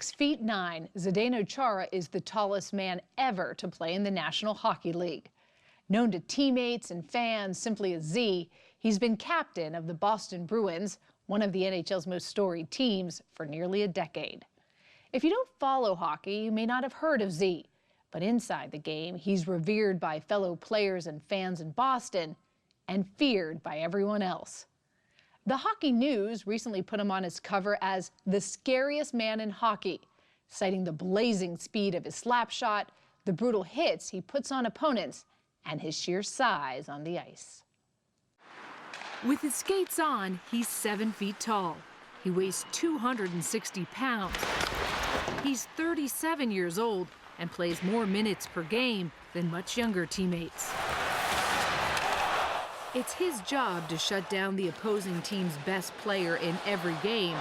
6'9", Zdeno Chara is the tallest man ever to play in the National Hockey League. Known to teammates and fans simply as Z, he's been captain of the Boston Bruins, one of the NHL's most storied teams, for nearly a decade. If you don't follow hockey, you may not have heard of Z, but inside the game, he's revered by fellow players and fans in Boston and feared by everyone else. The Hockey News recently put him on its cover as the scariest man in hockey, citing the blazing speed of his slap shot, the brutal hits he puts on opponents, and his sheer size on the ice. With his skates on, he's 7 feet tall. He weighs 260 pounds. He's 37 years old and plays more minutes per game than much younger teammates. It's his job to shut down the opposing team's best player in every game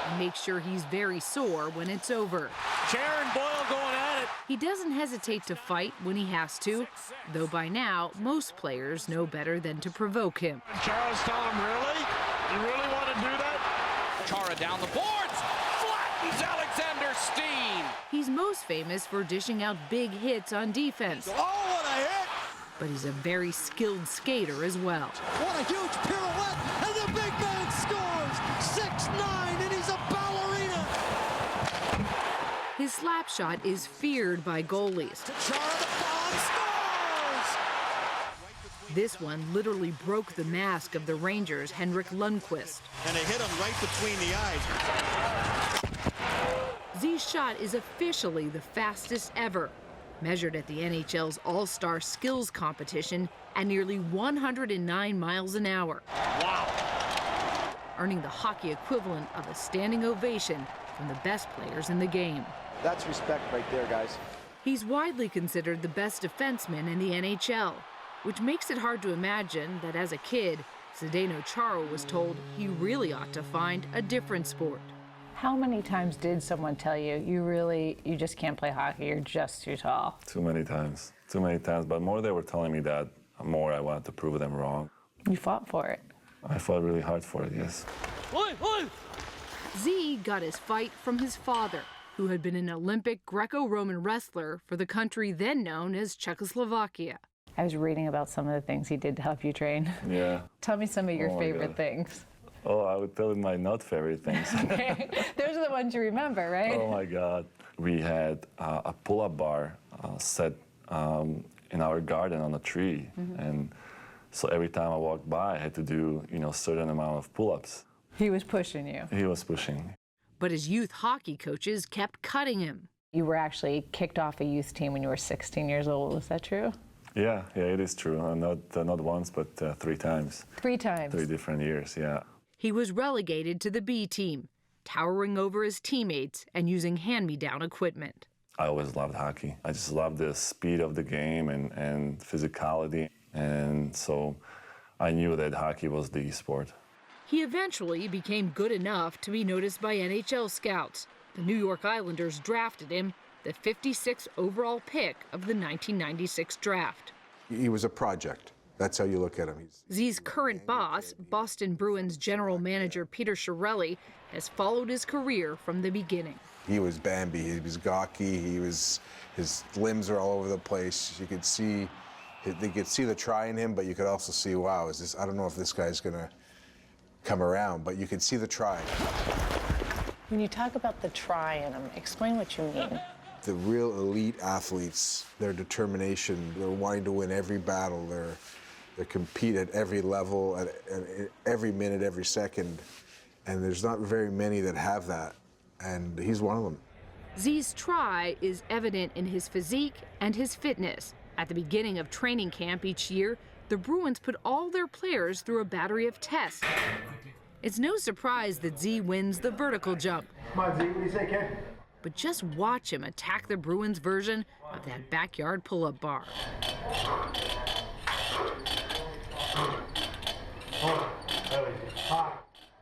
and make sure he's very sore when it's over. Sharon going at it. He doesn't hesitate to fight when he has to, though by now, most players know better than to provoke him. Chara's telling him, really? You really want to do that? Chara down the boards, flattens Alexander Steen. He's most famous for dishing out big hits on defense. Oh, what a hit! But he's a very skilled skater as well. What a huge pirouette, and the big man scores! 6'9", and he's a ballerina! His slap shot is feared by goalies. Chara, the bomb scores! This one literally broke the mask of the Rangers' Henrik Lundqvist. And they hit him right between the eyes. Z's shot is officially the fastest ever, measured at the NHL's All-Star Skills Competition at nearly 109 miles an hour. Wow. Earning the hockey equivalent of a standing ovation from the best players in the game. That's respect right there, guys. He's widely considered the best defenseman in the NHL, which makes it hard to imagine that as a kid, Zdeno Chara was told he really ought to find a different sport. How many times did someone tell you, you just can't play hockey, you're just too tall? Too many times, but more they were telling me that, more I wanted to prove them wrong. You fought for it. I fought really hard for it, yes. Z got his fight from his father, who had been an Olympic Greco-Roman wrestler for the country then known as Czechoslovakia. I was reading about some of the things he did to help you train. Yeah. Tell me some of your favorite things. Oh, I would tell you my not favorite things. Okay. Those are the ones you remember, right? Oh my God. We had a pull-up bar set in our garden on a tree. And so every time I walked by, I had to do, a certain amount of pull-ups. He was pushing you. He was pushing. But his youth hockey coaches kept cutting him. You were actually kicked off a youth team when you were 16 years old. Was that true? Yeah, it is true. Not once, but 3 times. 3 times? 3 different years, yeah. He was relegated to the B team, towering over his teammates and using hand-me-down equipment. I always loved hockey. I just loved the speed of the game and physicality. And so I knew that hockey was the sport. He eventually became good enough to be noticed by NHL scouts. The New York Islanders drafted him, the 56th overall pick of the 1996 draft. He was a project. That's how you look at him. Z's current boss, Boston Bruins general manager Peter Chiarelli, has followed his career from the beginning. He was Bambi. He was gawky. His limbs are all over the place. You could see, they could see the try in him, but you could also see, wow, I don't know if this guy's going to come around, but you could see the try. When you talk about the try in him, explain what you mean. The real elite athletes, their determination, they're wanting to win every battle, they compete at every level, at every minute, every second, and there's not very many that have that, and he's one of them. Z's try is evident in his physique and his fitness. At the beginning of training camp each year, the Bruins put all their players through a battery of tests. It's no surprise that Z wins the vertical jump. Come on, Z, what do you say, kid? But just watch him attack the Bruins' version of that backyard pull-up bar.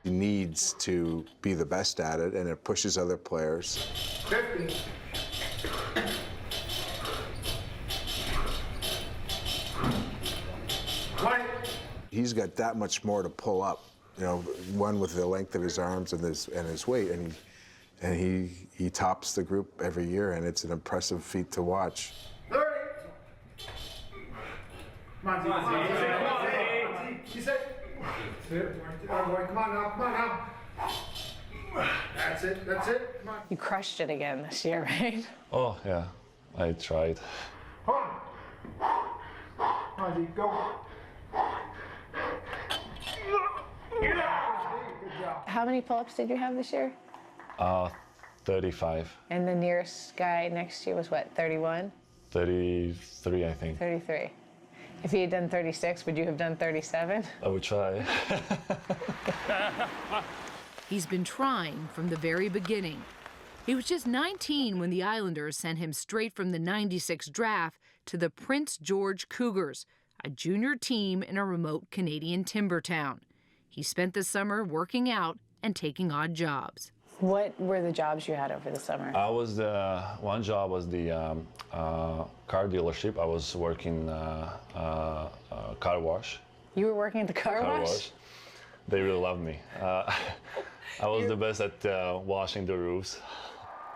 He needs to be the best at it, and it pushes other players. 50. He's got that much more to pull up, one with the length of his arms and his weight, and and he tops the group every year, and it's an impressive feat to watch. 30. Come on, come on. She's it. Come on now, come on now. That's it, that's it. Come on. You crushed it again this year, right? Oh, yeah, I tried. Come on, Z, go. Good job. How many pull-ups did you have this year? 35, And the nearest guy next to you was what, 31? 33, I think. 33. If he had done 36, would you have done 37? I would try. He's been trying from the very beginning. He was just 19 when the Islanders sent him straight from the '96 draft to the Prince George Cougars, a junior team in a remote Canadian timber town. He spent the summer working out and taking odd jobs. What were the jobs you had over the summer? I was one job was the car dealership. I was working car wash. You were working at the car wash? They really loved me. I was the best at washing the roofs.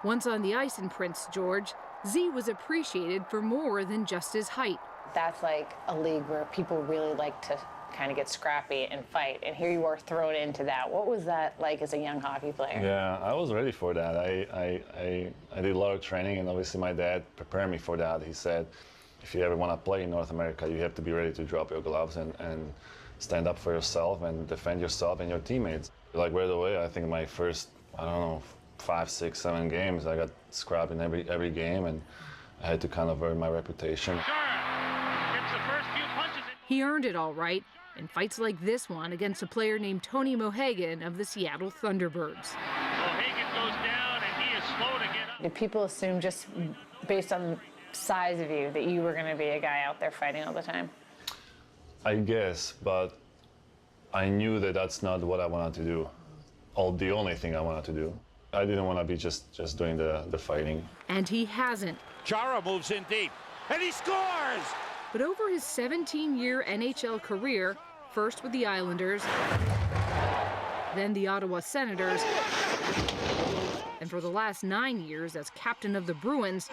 Once on the ice in Prince George, Z was appreciated for more than just his height. That's like a league where people really like to kind of get scrappy and fight, and here you are thrown into that. What was that like as a young hockey player? Yeah, I was ready for that. I did a lot of training, and obviously my dad prepared me for that. He said, if you ever want to play in North America, you have to be ready to drop your gloves and stand up for yourself and defend yourself and your teammates. Like right away, I think my first, I don't know, 5, 6, 7 games, I got scrapped in every game, and I had to kind of earn my reputation. He earned it all right in fights like this one against a player named Tony Mohegan of the Seattle Thunderbirds. Mohegan goes down, and he is slow to get up. Did people assume just based on the size of you that you were going to be a guy out there fighting all the time? I guess, but I knew that that's not what I wanted to do, or the only thing I wanted to do. I didn't want to be just doing the fighting. And he hasn't. Chara moves in deep, and he scores! But over his 17-year NHL career, first with the Islanders, then the Ottawa Senators, and for the last 9 years as captain of the Bruins,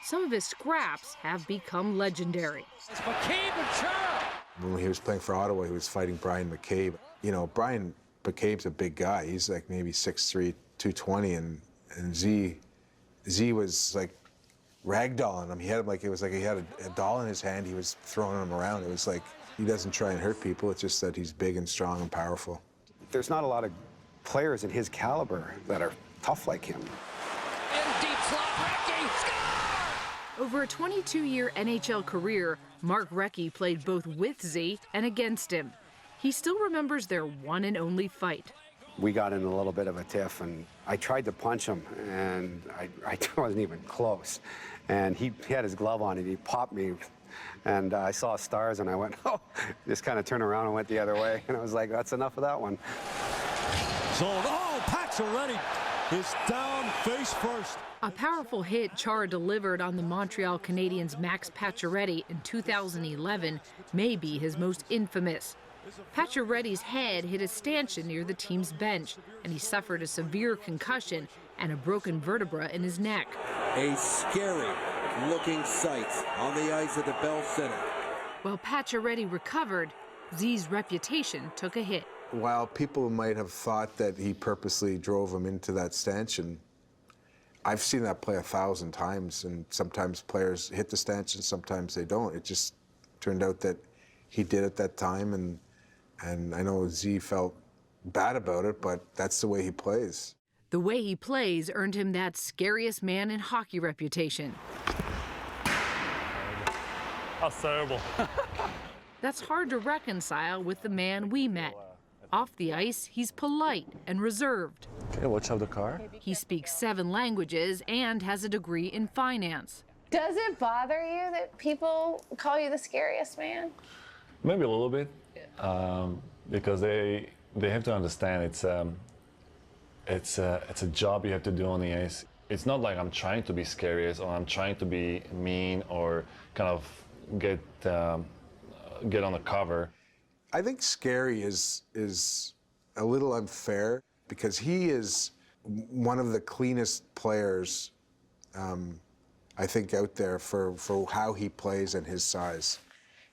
some of his scraps have become legendary. It's McCabe and Chara. When he was playing for Ottawa, he was fighting Brian McCabe. You know, Brian McCabe's a big guy. He's like maybe 6'3", 220, and Z was like ragdolling him. He had him like, it was like he had a doll in his hand. He was throwing him around. It was like, he doesn't try and hurt people. It's just that he's big and strong and powerful. There's not a lot of players in his caliber that are tough like him. In deep slot, Recchi, score! Over a 22-year NHL career, Mark Recchi played both with Z and against him. He still remembers their one and only fight. We got in a little bit of a tiff, and I tried to punch him, and I wasn't even close. And he had his glove on, and he popped me, and I saw stars, and I went, oh, just kind of turned around and went the other way. And I was like, that's enough of that one. Zone. Oh, Pacioretty is down face first. A powerful hit Chara delivered on the Montreal Canadiens' Max Pacioretty in 2011 may be his most infamous. Pacioretty's head hit a stanchion near the team's bench, and he suffered a severe concussion and a broken vertebra in his neck. A scary-looking sight on the ice at the Bell Center. While Pacioretty recovered, Z's reputation took a hit. While people might have thought that he purposely drove him into that stanchion, I've seen that play 1,000 times, and sometimes players hit the stanchion, sometimes they don't. It just turned out that he did at that time, and I know Z felt bad about it, but that's the way he plays. The way he plays earned him that scariest man in hockey reputation. That's terrible. That's hard to reconcile with the man we met. Off the ice, he's polite and reserved. Okay, watch out the car. He speaks 7 languages and has a degree in finance. Does it bother you that people call you the scariest man? Maybe a little bit, because they have to understand it's a job you have to do on the ice. It's not like I'm trying to be scariest or I'm trying to be mean or kind of get on the cover. I think scary is a little unfair. because he is one of the cleanest players, I think, out there for how he plays and his size.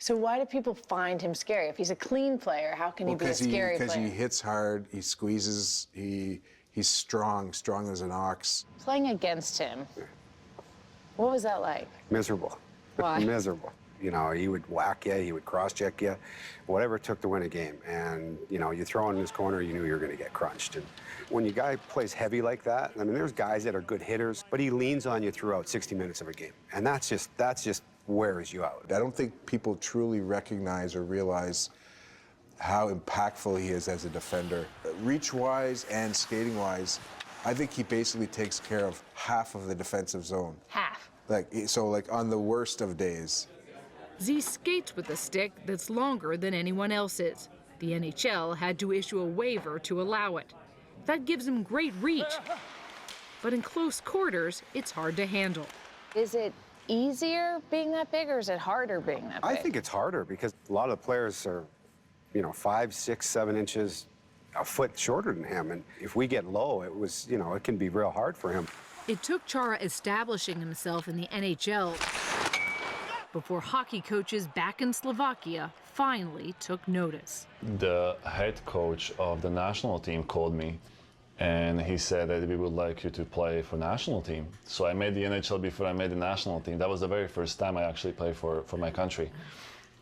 So why do people find him scary? If he's a clean player, how can he be a scary player? Because he hits hard, he squeezes, he's strong as an ox. Playing against him, what was that like? Miserable. Why? Miserable. You know, he would whack you, he would cross-check you, whatever it took to win a game. And, you know, you throw in his corner, you knew you were going to get crunched. And when your guy plays heavy like that, I mean, there's guys that are good hitters, but he leans on you throughout 60 minutes of a game. And that's just wears you out. I don't think people truly recognize or realize how impactful he is as a defender. Reach-wise and skating-wise, I think he basically takes care of half of the defensive zone. Half. Like on the worst of days. Z skates with a stick that's longer than anyone else's. The NHL had to issue a waiver to allow it. That gives him great reach. But in close quarters, it's hard to handle. Is it easier being that big, or is it harder being that big? I think it's harder because a lot of the players are, you know, 5, 6, 7 inches, a foot shorter than him. And if we get low, it was, you know, it can be real hard for him. It took Chara establishing himself in the NHL before hockey coaches back in Slovakia finally took notice. The head coach of the national team called me, and he said that we would like you to play for national team. So I made the NHL before I made the national team. That was the very first time I actually played for my country.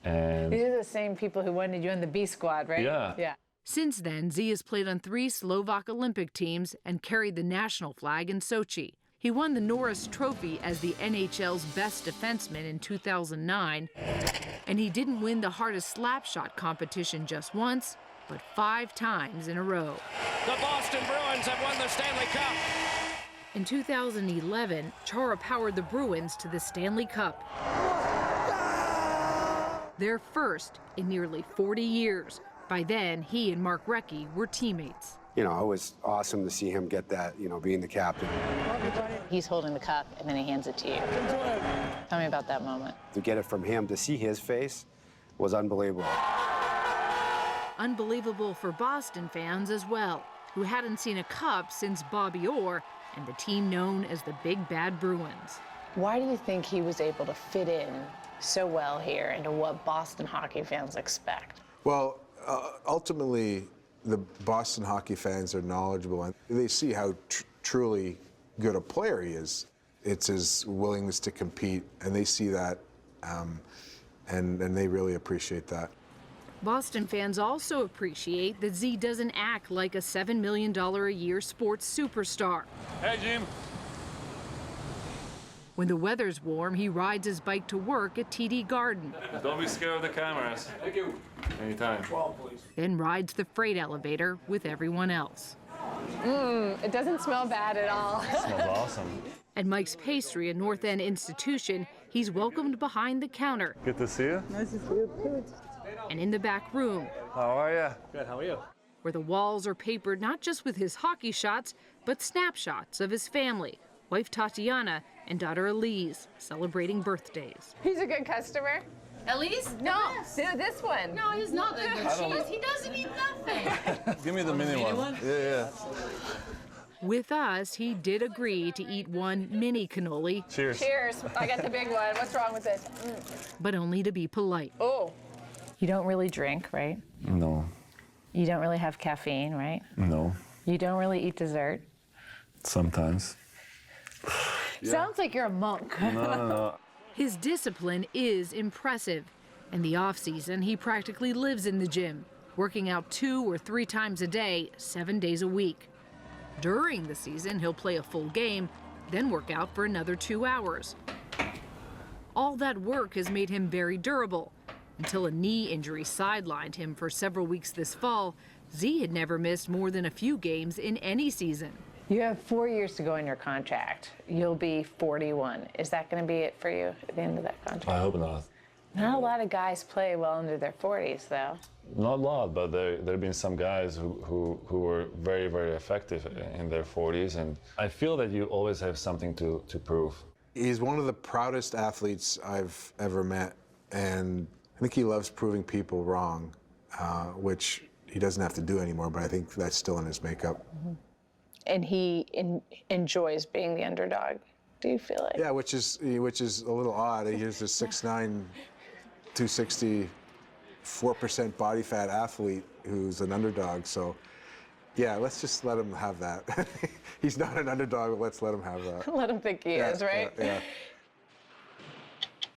And these are the same people who wanted you in the B squad, right? Yeah. Since then, Z has played on 3 Slovak Olympic teams and carried the national flag in Sochi. He won the Norris Trophy as the NHL's best defenseman in 2009, and he didn't win the hardest slap shot competition just once, but 5 times in a row. The Boston Bruins have won the Stanley Cup. In 2011, Chara powered the Bruins to the Stanley Cup, their first in nearly 40 years. By then, he and Mark Recchi were teammates. You know, it was awesome to see him get that, you know, being the captain. He's holding the cup, and then he hands it to you. Tell me about that moment. To get it from him, to see his face, was unbelievable. Unbelievable for Boston fans as well, who hadn't seen a cup since Bobby Orr and the team known as the Big Bad Bruins. Why do you think he was able to fit in so well here into what Boston hockey fans expect? Well, ultimately, the Boston hockey fans are knowledgeable, and they see how truly good a player he is. It's his willingness to compete, and they see that, and they really appreciate that. Boston fans also appreciate that Z doesn't act like a $7 million a year sports superstar. Hey, Jim. When the weather's warm, he rides his bike to work at TD Garden. Don't be scared of the cameras. Thank you. Anytime. 12, please. Then rides the freight elevator with everyone else. It doesn't smell bad at all. It smells awesome. At Mike's Pastry, a North End institution, he's welcomed behind the counter. Good to see you. Nice to see you, too. And in the back room. How are you? Good, how are you? Where the walls are papered not just with his hockey shots, but snapshots of his family, wife Tatiana and daughter Elise, celebrating birthdays. He's a good customer. Elise? No, this one. No, he's not that good. He doesn't eat nothing. Give me the mini one. Yeah. With us, he did agree to eat one mini cannoli. Cheers. Cheers. I got the big one. What's wrong with this? But only to be polite. Oh. You don't really drink, right? No. You don't really have caffeine, right? No. You don't really eat dessert? Sometimes. Sounds like you're a monk. No. His discipline is impressive. In the off-season, he practically lives in the gym, working out 2 or 3 times a day, 7 days a week. During the season, he'll play a full game, then work out for another 2 hours. All that work has made him very durable. Until a knee injury sidelined him for several weeks this fall, Z had never missed more than a few games in any season. You have 4 years to go in your contract. You'll be 41. Is that going to be it for you at the end of that contract? I hope not. Not a lot of guys play well into their 40s, though. Not a lot, but there have been some guys who were very, very effective in their 40s, and I feel that you always have something to prove. He's one of the proudest athletes I've ever met, and I think he loves proving people wrong, which he doesn't have to do anymore, but I think that's still in his makeup. And he enjoys being the underdog. Do you feel like? Yeah, which is a little odd. Here's this 6'9", 260, 4% body fat athlete who's an underdog. So, yeah, let's just let him have that. He's not an underdog, but let's let him have that. Let him think he is, right? Yeah.